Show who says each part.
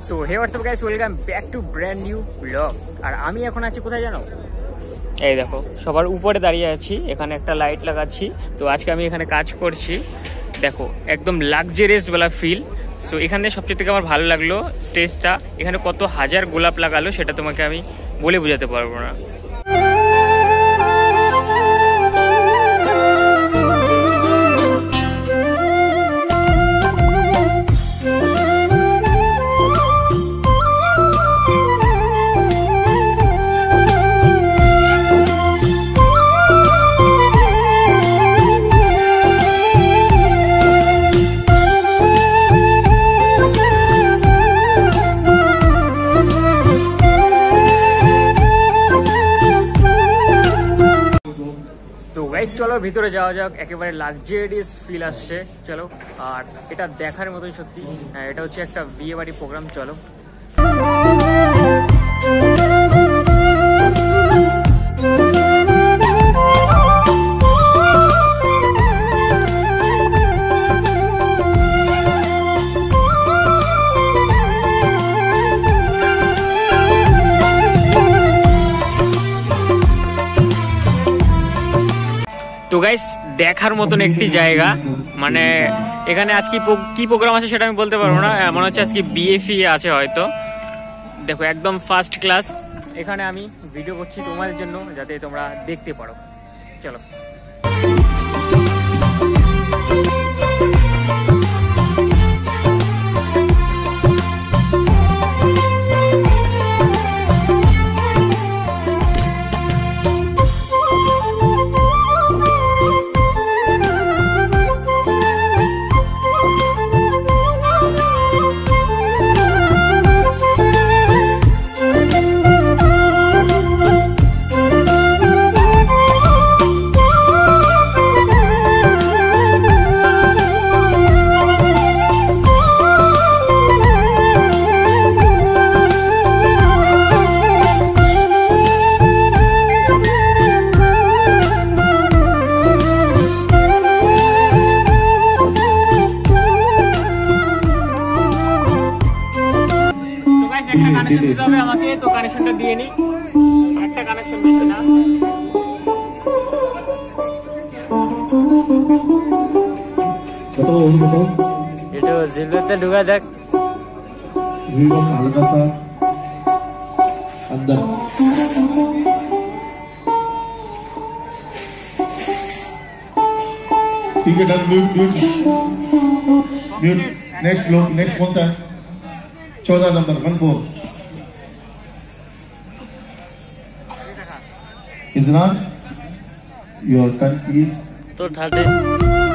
Speaker 1: So hey WhatsApp guys, welcome back to brand new blog. আর আমি এখন আছি কোথায় জানো? এই দেখো, সবার উপরে দাঁড়িয়ে আছি, এখানে একটা লাইট লাগাচ্ছি। তো আজকে আমি এখানে কাজ করছি, দেখো একদম লাক্সারিয়াস বেলা ফিল। সো এখানে সবচেয়ে থেকে আমার ভালো লাগলো স্টেজটা, এখানে কত হাজার গোলাপ লাগালো সেটা তোমাকে আমি বলে বোঝাতে পারবো না। চলো ভিতরে যাওয়া যাক, একেবারে লাক্সারিয়াস ফিল আসছে। চলো, আর এটা দেখার মতোই সত্যি। এটা হচ্ছে একটা বিয়ে বাড়ি প্রোগ্রাম। চলো তো গাইস, দেখার মতন একটি জায়গা, মানে এখানে আজকে কি প্রোগ্রাম আছে সেটা আমি বলতে পারবো না, মনে হচ্ছে আজকে বিএফই আছে হয়তো। দেখো একদম ফার্স্ট ক্লাস, এখানে আমি ভিডিও করছি তোমাদের জন্য যাতে তোমরা দেখতে পারো। চলো একটা কানেকশন দিতে হবে আমাকে, তো কানেকশনটা দিয়ে নি। একটা কানেকশন বেশি না। এটা জিলবেতে ঢুকা দেখ।
Speaker 2: हल्का सा अंदर ठीक है, done. Mute mute mute. Next लोग, नेक्स्ट कौन सा है? 14 number 14 is not your turn, please.
Speaker 1: तो 30